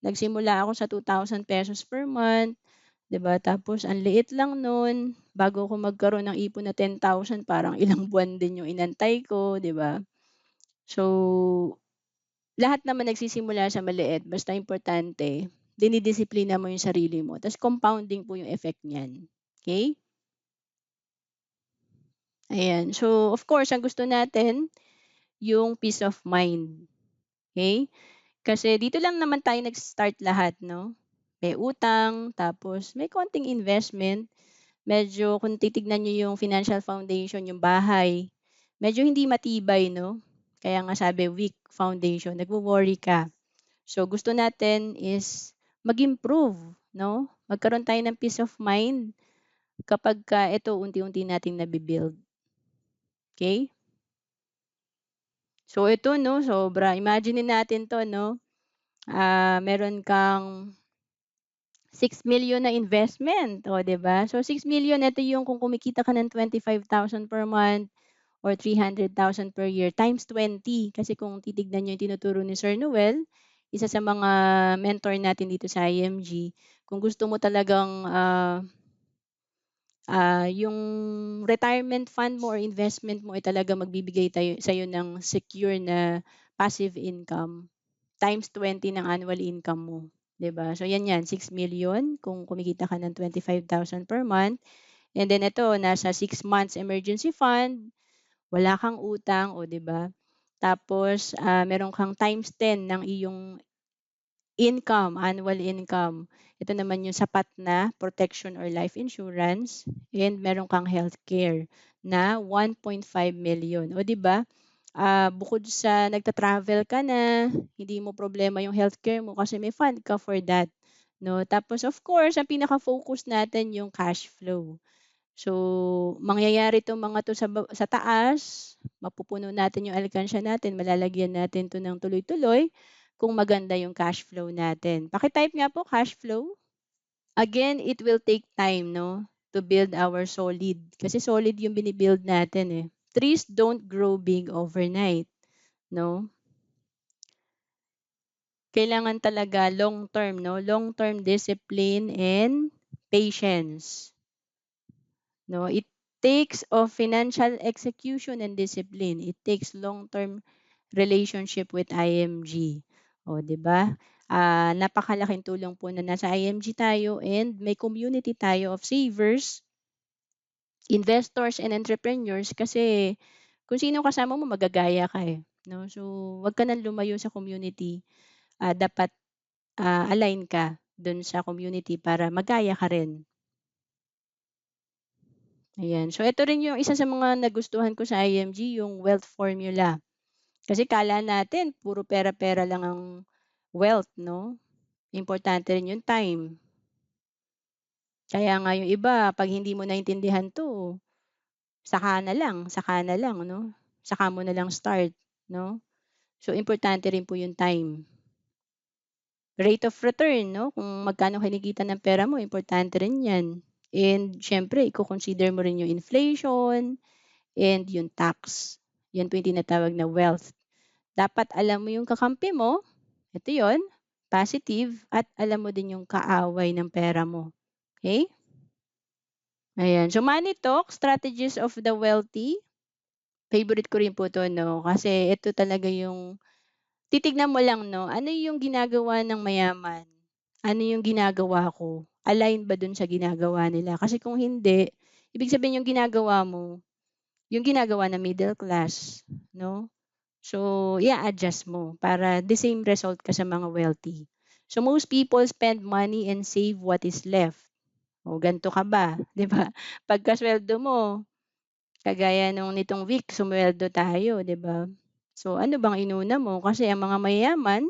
nagsimula ako sa ₱2,000 per month, 'di ba, tapos ang liit lang nun, bago ako magkaroon ng ipon na 10,000 parang ilang buwan din yung inantay ko, 'di ba? So lahat naman nagsisimula sa maliit basta importante dinidisiplina mo yung sarili mo ta's compounding po yung effect niyan, okey? Ayan. So, of course, ang gusto natin yung peace of mind, okay? Kasi dito lang naman tayo nag-start lahat 'no? May utang, tapos may konting investment. Medyo kung titignan niyo yung financial foundation, yung bahay, medyo hindi matibay 'no? Kaya nga sabi weak foundation, nagwo-worry ka. So gusto natin is mag-improve 'no? Magkaroon tayo ng peace of mind kapagka ito unti-unti nating nabi-build, okey? So ito 'no, sobra imaginin natin 'to 'no, meron kang 6 million na investment, oh, 'di ba? So 6 million ito yung kung kumikita ka ng 25,000 per month or 300,000 per year times 20. Kasi kung titignan niyo yung tinuturo ni Sir Noel, isa sa mga mentor natin dito sa IMG, kung gusto mo talagang, yung retirement fund mo or investment mo ay talagang magbibigay sa'yo ng secure na passive income, times 20 ng annual income mo, 'di ba? So 'yan 6 million kung kumikita ka ng 25,000 per month, and then ito nasa 6 months emergency fund, wala kang utang, o 'di ba? Tapos, meron kang times 10 ng iyong income, annual income. Ito naman yung sapat na protection or life insurance, and meron kang healthcare na 1.5 million. O 'di ba? Bukod sa nagta-travel ka na, hindi mo problema yung healthcare mo kasi may fund ka for that, 'no? Tapos of course, ang pinaka-focus natin yung cash flow. So, mangyayari 'tong mga 'to sa taas, mapupuno natin yung alkansya natin, malalagyan natin 'to ng tuloy-tuloy kung maganda yung cash flow natin. Paki-type nga po, cash flow. Again, it will take time 'no, to build our solid, kasi solid yung bini-build natin, eh. Trees don't grow big overnight, 'no? Kailangan talaga long term 'no, long term discipline and patience. No, it takes of financial execution and discipline. It takes long-term relationship with IMG. O, 'di ba? Napakalaking tulong po na nasa IMG tayo and may community tayo of savers, investors, and entrepreneurs kasi kung sino kasama mo magagaya ka, eh, 'no? So, 'wag ka ng lumayo sa community, dapat, align ka dun sa community para magaya ka rin. Ayan. So ito rin yung isa sa mga nagustuhan ko sa IMG, yung wealth formula. Kasi akala natin puro pera-pera lang ang wealth 'no? Importante rin yung time. Kaya nga yung iba 'pag hindi mo naintindihan 'to, saka na lang 'no? Saka mo na lang start 'no? So importante rin po yung time. Rate of return 'no, kung magkano kinikita ng pera mo, importante rin 'yan. And siyempre iko-consider mo rin yung inflation and yung tax. Yan po yung tinatawag na wealth. Dapat alam mo yung kakampi mo, ito yon, positive, at alam mo din yung kaaway ng pera mo. Okay? Ayan. So money talk, strategies of the wealthy. Favorite ko rin po 'to 'no, kasi ito talaga yung titignan mo lang 'no, ano yung ginagawa ng mayaman? Ano yung ginagawa ko? Align ba dun sa ginagawa nila? Kasi kung hindi, ibig sabihin yung ginagawa mo, yung ginagawa ng middle class 'no? So, i-a-adjust mo para the same result ka sa mga wealthy. So, most people spend money and save what is left. O, ganito ka ba, 'di ba? Pagkasweldo mo, kagaya nung nitong week, sumweldo tayo, 'di ba? So, ano bang inuna mo? Kasi ang mga mayayaman,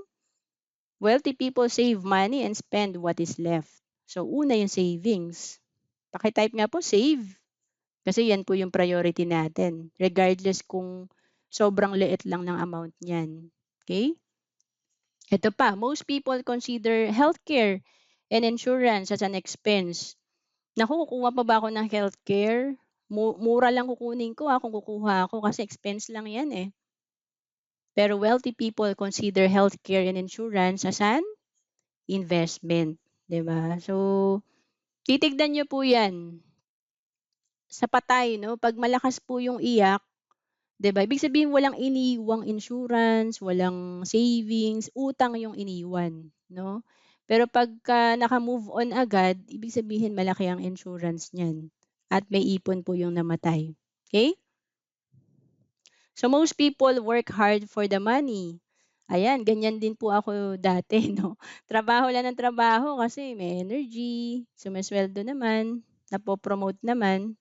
wealthy people save money and spend what is left. So, una yung savings. Paki-type nga po, save. Kasi yan po yung priority natin, regardless kung sobrang liit lang ng amount niyan. Okay? Ito pa, most people consider healthcare and insurance as an expense. Naku, kukuha pa ba ako ng healthcare? Mura lang kukunin ko, kung kukuha ako kasi expense lang 'yan, eh. Pero wealthy people consider healthcare and insurance as an investment, 'di ba? So, titignan niyo po 'yan sa patay 'no, 'pag malakas po yung iyak, 'di ba, ibig sabihin walang iniwang insurance, walang savings, utang yung iniwan, 'no? Pero pagka naka-move on agad, ibig sabihin malaki ang insurance niyan at may ipon po yung namatay, okay? So most people work hard for the money. Ayan, ganyan din po ako dati 'no. Trabaho lang ng trabaho kasi may energy, sumisweldo naman, napo-promote naman.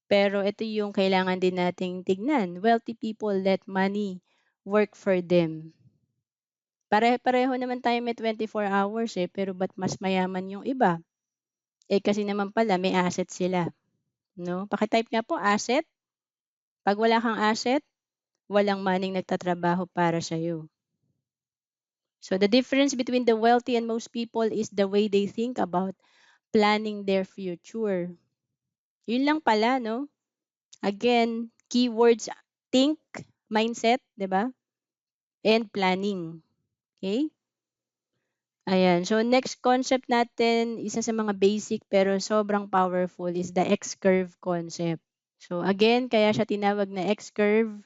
Pero ito yung kailangan din nating tignan, wealthy people let money work for them. Pare-pareho naman tayo may 24 hours, pero ba't mas mayaman yung iba? Kasi naman pala may asset sila, 'no? Paki-type nga po asset. 'Pag wala kang asset, walang maning nagtatrabaho para sa'yo. So the difference between the wealthy and most people is the way they think about planning their future. Yun lang pala 'no. Again, keywords think, mindset, 'di ba? And planning, okay. Ayan, so next concept natin, isa sa mga basic pero sobrang powerful is the X-curve concept. So again, kaya siya tinawag na X-curve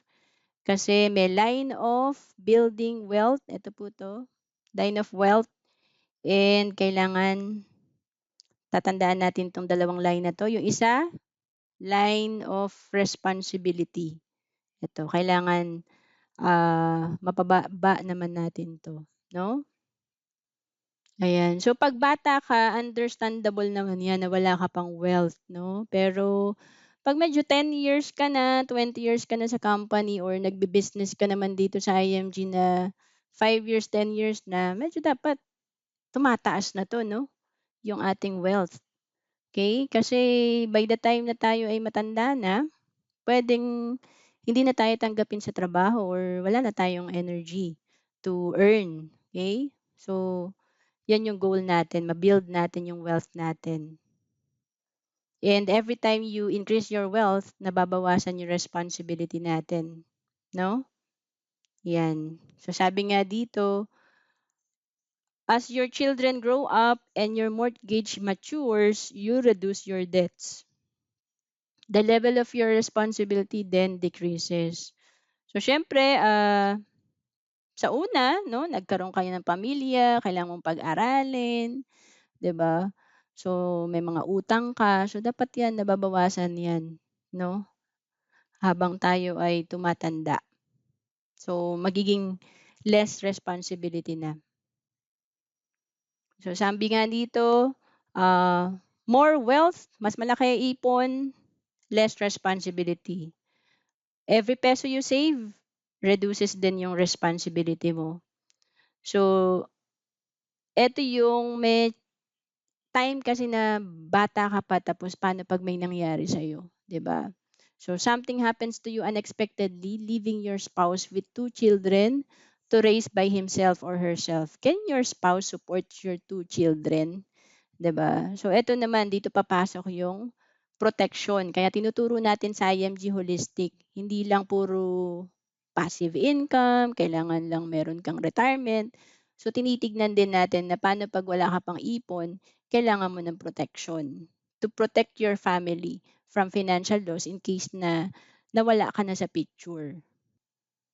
kasi may line of building wealth, ito po 'to, line of wealth and kailangan tatandaan natin 'tong dalawang line na 'to. Yung isa, line of responsibility. Ito, kailangan, mapababa naman natin 'to, 'no? Ayan. So 'pag bata ka, understandable naman 'yan na wala ka pang wealth 'no. Pero 'pag medyo 10 years ka na, 20 years ka na sa company or nagbi-business ka naman dito sa IMG na 5 years, 10 years na, medyo dapat tumataas na 'to 'no, yung ating wealth, okay. Kasi by the time na tayo ay matanda na, puwedeng hindi na tayo tanggapin sa trabaho or wala na tayong energy to earn, okay. So 'yan yung goal natin, ma-build natin yung wealth natin. And every time you increase your wealth, nababawasan yung responsibility natin, 'no? 'Yan. So sabi nga dito, as your children grow up and your mortgage matures, you reduce your debts. The level of your responsibility then decreases. So siyempre, sa una 'no, nagkaroon kayo ng pamilya, kailangan mong pag-aralin, 'di ba? So, may mga utang ka, so dapat 'yan nababawasan 'yan, 'no, habang tayo ay tumatanda. So, magiging less responsibility na. So, sabi nga dito, more wealth, mas malaki ipon, less responsibility. Every peso you save, reduces din yung responsibility mo. So, eto yung may time kasi na bata ka pa tapos paano 'pag may nangyari sa'yo, 'di ba? So, something happens to you unexpectedly, leaving your spouse with 2 children to raise by himself or herself. Can your spouse support your 2 children? 'Di ba? So eto naman dito papasok yung protection. Kaya tinuturo natin sa IMG Holistic, hindi lang puro passive income, kailangan lang meron kang retirement. So tinitignan din natin na paano 'pag wala ka pang ipon, kailangan mo ng protection to protect your family from financial loss in case na nawala ka na sa picture.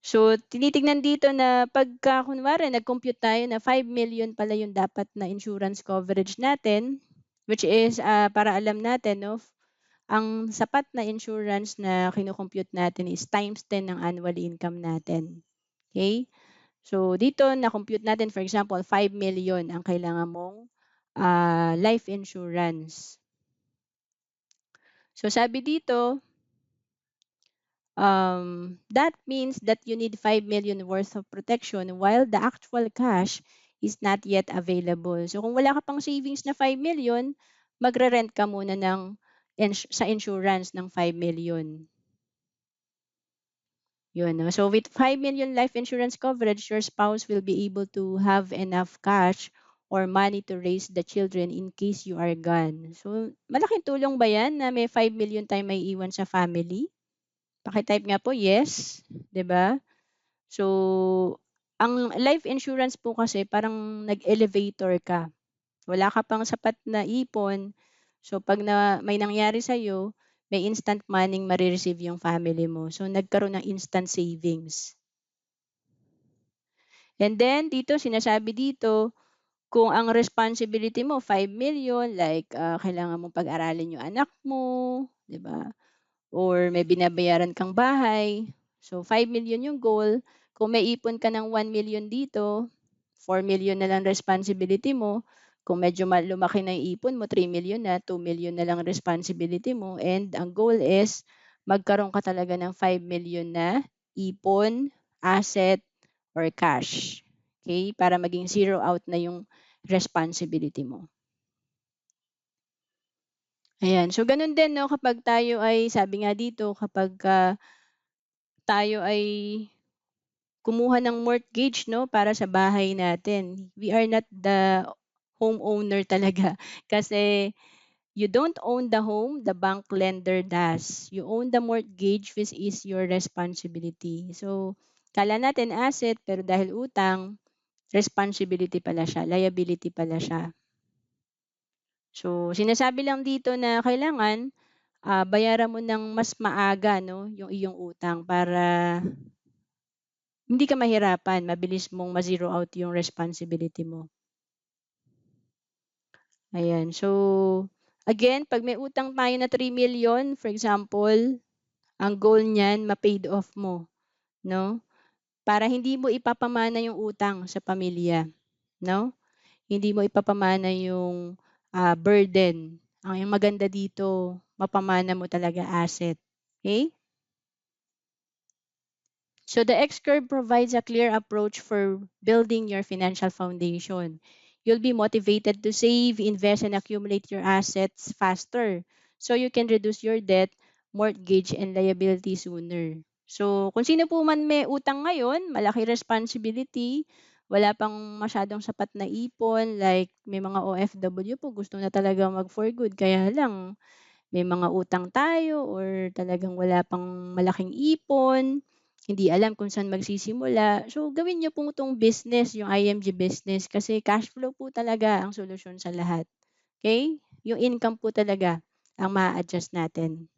So, tinitignan dito na pagka kunwari nag-compute tayo na 5 million pala yung dapat na insurance coverage natin, which is, para alam natin 'no, ang sapat na insurance na kino-compute natin is times 10 ng annual income natin, okay. So, dito na-compute natin for example 5 million ang kailangan mong, life insurance. So, sabi dito that means that you need 5 million worth of protection while the actual cash is not yet available. So kung wala ka pang savings na 5 million, magre-rent ka muna ng sa insurance ng 5 million. Yun, no? So with 5 million life insurance coverage, your spouse will be able to have enough cash or money to raise the children in case you are gone. So malaking tulong ba yan na may 5 million tayong may iwan sa family? Paki-type nga po, yes, 'di ba? So, ang life insurance po kasi parang nag-elevator ka. Wala ka pang sapat na ipon, so 'pag may nangyari sa'yo, may instant money mare-receive yung family mo. So, nagkaroon ng instant savings. And then dito sinasabi dito, kung ang responsibility mo 5 million like, kailangan mong pag-aralin yung anak mo, 'di ba? Or may binabayaran kang bahay. So 5 million yung goal, kung may ipon ka ng 1 million dito, 4 million na lang responsibility mo. Kung medyo lumaki na yung ipon mo, 3 million na, 2 million na lang responsibility mo. And ang goal is magkaroon ka talaga ng 5 million na ipon, asset, or cash. Okay? Para maging zero out na yung responsibility mo. Ayan. So, ganun din, no, kapag tayo ay, sabi nga dito, kapag tayo ay kumuha ng mortgage, no, para sa bahay natin. We are not the homeowner talaga. Kasi you don't own the home, the bank lender does. You own the mortgage, which is your responsibility. So, kala natin asset, pero dahil utang, responsibility pala siya, liability pala siya. So, sinasabi lang dito na kailangan bayaran mo ng mas maaga, no, yung iyong utang para hindi ka mahirapan, mabilis mong ma-zero out yung responsibility mo. Ayan. So, again, 'pag may utang tayo na 3 million, for example, ang goal niyan ma-paid off mo, 'no? Para hindi mo ipapamana yung utang sa pamilya, 'no? Hindi mo ipapamana yung, burden. Ang maganda dito, mapamana mo talaga asset, okay? So the X curve provides a clear approach for building your financial foundation. You'll be motivated to save, invest, and accumulate your assets faster so you can reduce your debt, mortgage, and liability sooner. So kung sino po man may utang ngayon, malaki responsibility, wala pang masyadong sapat na ipon, like may mga OFW po gusto na talaga mag for good, kaya lang may mga utang tayo or talagang wala pang malaking ipon, hindi alam kung saan magsisimula. So, gawin niyo po 'tong business, yung IMG business kasi cash flow po talaga ang solusyon sa lahat, okay? Yung income po talaga ang maa-adjust natin.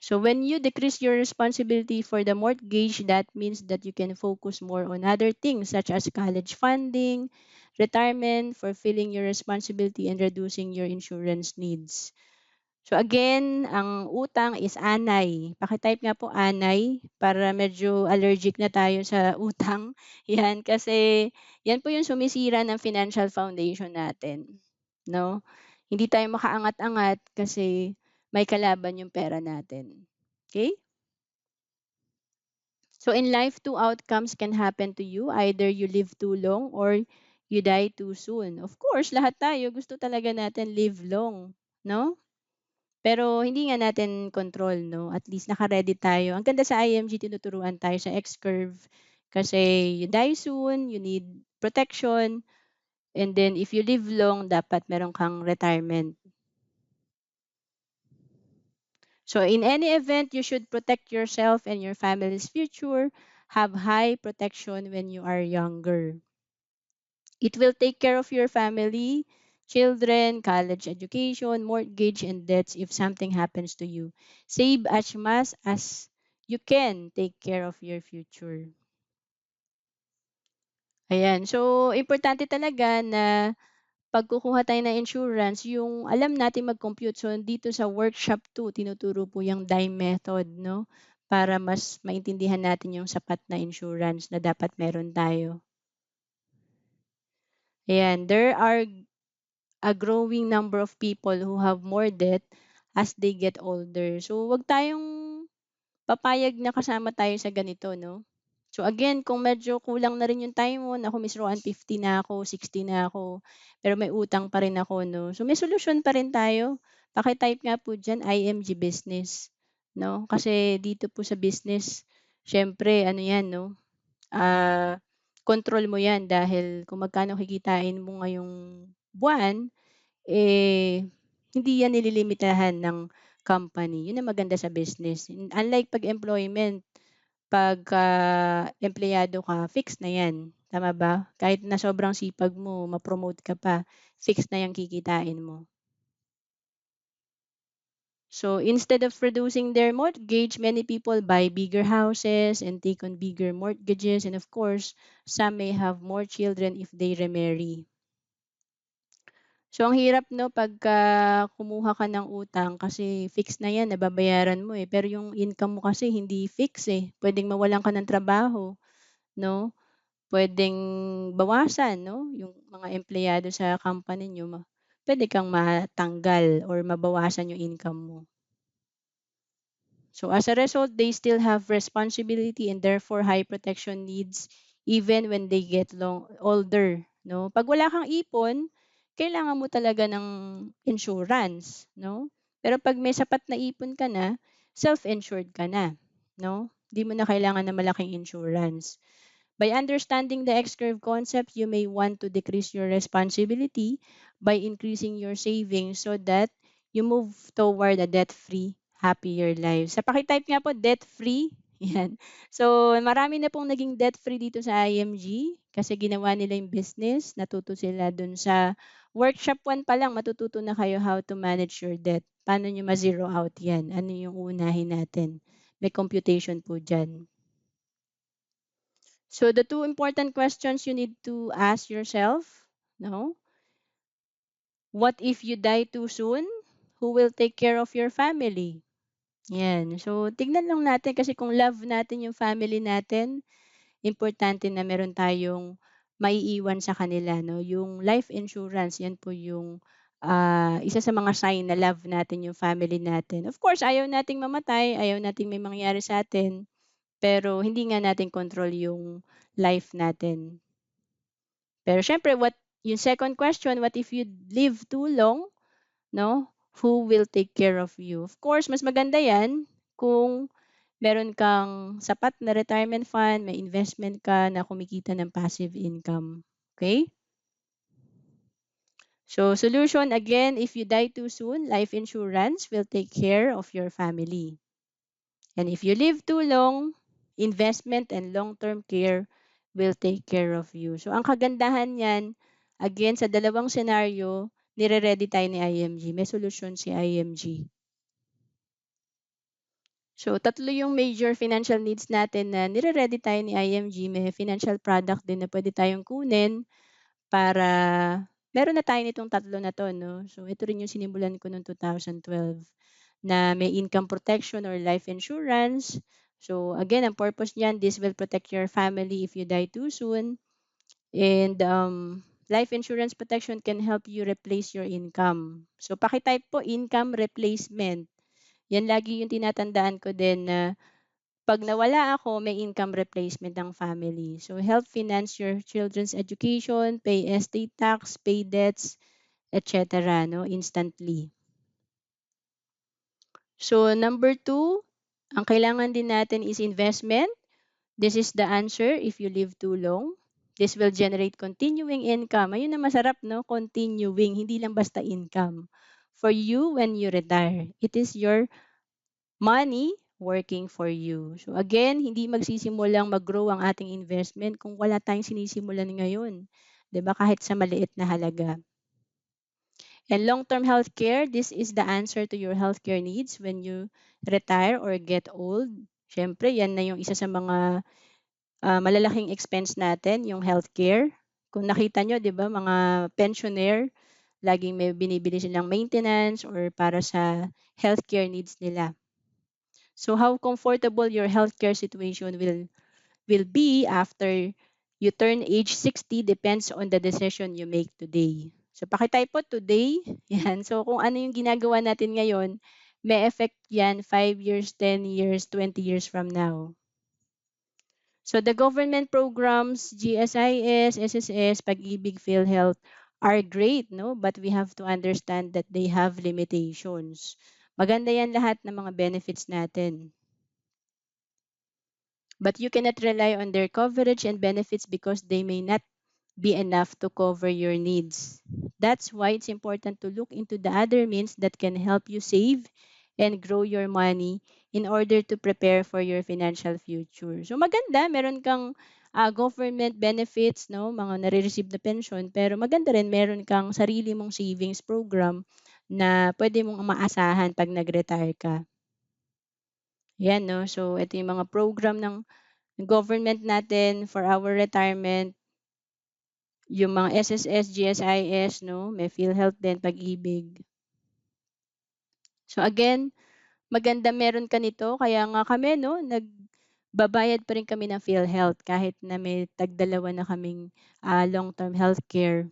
So, when you decrease your responsibility for the mortgage, that means that you can focus more on other things such as college funding, retirement, fulfilling your responsibility, and reducing your insurance needs. So again, ang utang is anay. Paki-type nga po anay para medyo allergic na tayo sa utang. Yan, kasi yan po yung sumisira ng financial foundation natin, 'no? Hindi tayo makaangat-angat kasi may kalaban yung pera natin. Okay? So in life, two outcomes can happen to you. Either you live too long or you die too soon. Of course, lahat tayo gusto talaga natin live long, 'no? Pero hindi nga natin control, 'no, at least naka-ready tayo. Ang ganda sa IMG, tinuturuan tayo sa X-curve kasi you die soon, you need protection, and then if you live long, dapat meron kang retirement. So in any event, you should protect yourself and your family's future. Have high protection when you are younger. It will take care of your family, children, college education, mortgage, and debts if something happens to you. Save as much as you can take care of your future. Ayan. So, importante talaga na pag kukuha tayo ng insurance, yung alam natin mag-compute. So, dito sa workshop 2, tinuturo po yung DIME method, no? Para mas maintindihan natin yung sapat na insurance na dapat meron tayo. Ayan. There are a growing number of people who have more debt as they get older. So, wag tayong papayag na kasama tayo sa ganito, no? So again, kung medyo kulang na rin yung time mo, naku Miss Roan, 50 na ako, 60 na ako, pero may utang pa rin ako, no? So may solusyon pa rin tayo. Paki-type nga po diyan, IMG business, no? Kasi dito po sa business, syempre ano 'yan, no? Ah, control mo 'yan dahil kung magkano kikitain mo ngayong buwan, eh, hindi yan nililimitahan ng company. Yun ang maganda sa business. Unlike pag-employment, pagka empleyado ka, fixed na yan. Tama ba? Kahit na sobrang sipag mo, ma-promote ka pa, fixed na yung kikitain mo. So instead of reducing their mortgage, many people buy bigger houses and take on bigger mortgages. And of course, some may have more children if they remarry. So, ang hirap 'no pagka kumuha ka ng utang kasi fix na 'yan nababayaran mo, eh, pero yung income mo kasi hindi fix, eh. Puwedeng mawalan ka ng trabaho 'no, puwedeng bawasan 'no, yung mga empleyado sa company niyo puwede kang matanggal or mabawasan yung income mo. So as a result, they still have responsibility and therefore high protection needs even when they get older, no? Pag wala kang ipon, kailangan mo talaga ng insurance, no? Pero pag may sapat na ipon ka na, self-insured ka na, no? Hindi mo na kailangan ng malaking insurance. By understanding the X-curve concept, you may want to decrease your responsibility by increasing your savings so that you move toward a debt-free, happier life. Sa pakitype nga po, debt-free. Yan. So, marami na pong naging debt-free dito sa IMG kasi ginawa nila yung business. Natuto sila dun sa workshop 1 pa lang, matututo na kayo how to manage your debt. Paano nyo ma-zero out yan? Ano yung uunahin natin? May computation po dyan. So the two important questions you need to ask yourself, no? What if you die too soon? Who will take care of your family? Yan. So tignan lang natin kasi kung love natin yung family natin, importante na meron tayong maiiwan sa kanila, no? Yung life insurance, yan po yung isa sa mga sign na love natin yung family natin. Of course, ayaw nating mamatay, ayaw nating may mangyari sa atin, pero hindi nga natin control yung life natin. Pero siyempre yung second question, what if you live too long, no? Who will take care of you? Of course, mas maganda 'yan kung meron kang sapat na retirement fund, may investment ka na kumikita ng passive income. Okay? So, solution again, if you die too soon, life insurance will take care of your family. And if you live too long, investment and long-term care will take care of you. So, ang kagandahan niyan, again, sa dalawang senaryo, nire-ready tayo ni IMG. May solusyon si IMG. So, tatlo yung major financial needs natin na nire-ready tayo ni IMG. May financial product din na pwede tayong kunin para meron na tayo nitong tatlo na 'to 'no. So ito rin yung sinimulan ko noong 2012 na may income protection or life insurance. So again, ang purpose niyan, this will protect your family if you die too soon. And life insurance protection can help you replace your income. So paki-type po income replacement. Yan lagi yung tinatandaan ko din na 'pag nawala ako, may income replacement ang family. So, help finance your children's education, pay estate tax, pay debts, etc. no, instantly. So, number two, ang kailangan din natin is investment. This is the answer if you live too long. This will generate continuing income. Ayun na masarap, no? Continuing, hindi lang basta income. For you when you retire. It is your money working for you. So again, hindi magsisimulang mag-grow ang ating investment kung wala tayong sinisimulan ngayon. 'Di ba? Kahit sa maliit na halaga. And long-term healthcare, this is the answer to your healthcare needs when you retire or get old. Siyempre, yan na yung isa sa mga malalaking expense natin, yung healthcare. Kung nakita nyo, 'di ba, mga pensioner, laging may binibili silang maintenance or para sa healthcare needs nila. So how comfortable your healthcare situation will be after you turn age 60 depends on the decision you make today. So pakitype po today. Yan. So kung ano yung ginagawa natin ngayon, may effect yan 5 years, 10 years, 20 years from now. So the government programs, GSIS, SSS, Pag-ibig, PhilHealth are great, no? But we have to understand that they have limitations. Maganda yan lahat ng mga benefits natin. But you cannot rely on their coverage and benefits because they may not be enough to cover your needs. That's why it's important to look into the other means that can help you save and grow your money in order to prepare for your financial future. So maganda, meron kang government benefits, no, mga nare-receive na pension, pero maganda rin meron kang sarili mong savings program na pwede mong maasahan pag nag-retire ka. Yan, no. So ito yung mga program ng government natin for our retirement. yung mga SSS, GSIS, 'no, may PhilHealth din, Pag-ibig. So again, maganda meron ka nito kaya nga kami 'no, nagbabayad pa rin kami ng PhilHealth kahit na may tag-dalawa na kaming, long-term healthcare.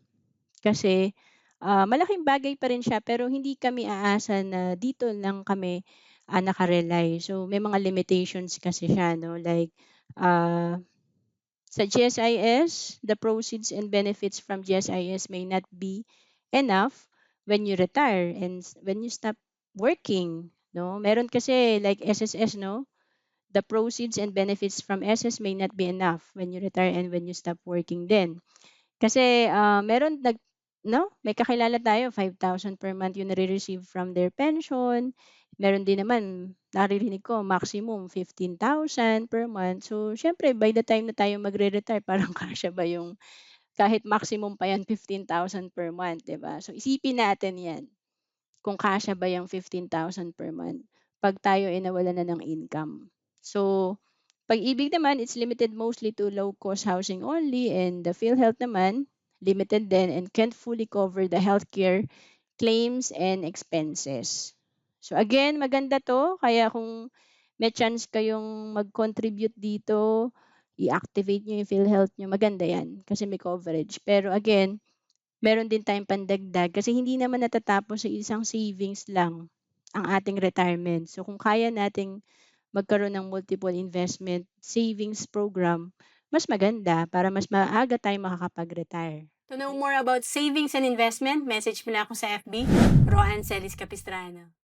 Kasi, malaking bagay pa rin siya pero hindi kami aasa na dito lang kami, naka-rely. So may mga limitations kasi siya 'no, like, ah sa GSIS, the proceeds and benefits from GSIS may not be enough when you retire and when you stop working, no? Meron kasi like SSS, no? The proceeds and benefits from SS may not be enough when you retire and when you stop working din. Kasi, meron may kakilala tayo 5,000 per month yung nare-receive from their pension. Meron din naman naririnig ko maximum 15,000 per month. So, siyempre by the time na tayo magre-retire parang kasya ba yung kahit maximum pa yan 15,000 per month, 'di ba? So, isipin natin 'yan, kung kasya ba yung 15,000 per month 'pag tayo ay nawalan na ng income. So, Pag-ibig naman, it's limited mostly to low-cost housing only and the PhilHealth naman, limited din and can't fully cover the healthcare claims and expenses. So again, maganda 'to kaya kung may chance kayong mag-contribute dito, i-activate niyo yung PhilHealth niyo, maganda 'yan kasi may coverage. Pero again, meron din tayong pandagdag kasi hindi naman natatapos sa isang savings lang ang ating retirement. So kung kaya nating magkaroon ng multiple investment savings program, mas maganda para mas maaga tayong makakapag-retire.
To know more about savings and investment, message mo lang ako sa FB, Roan Celis Capistrano.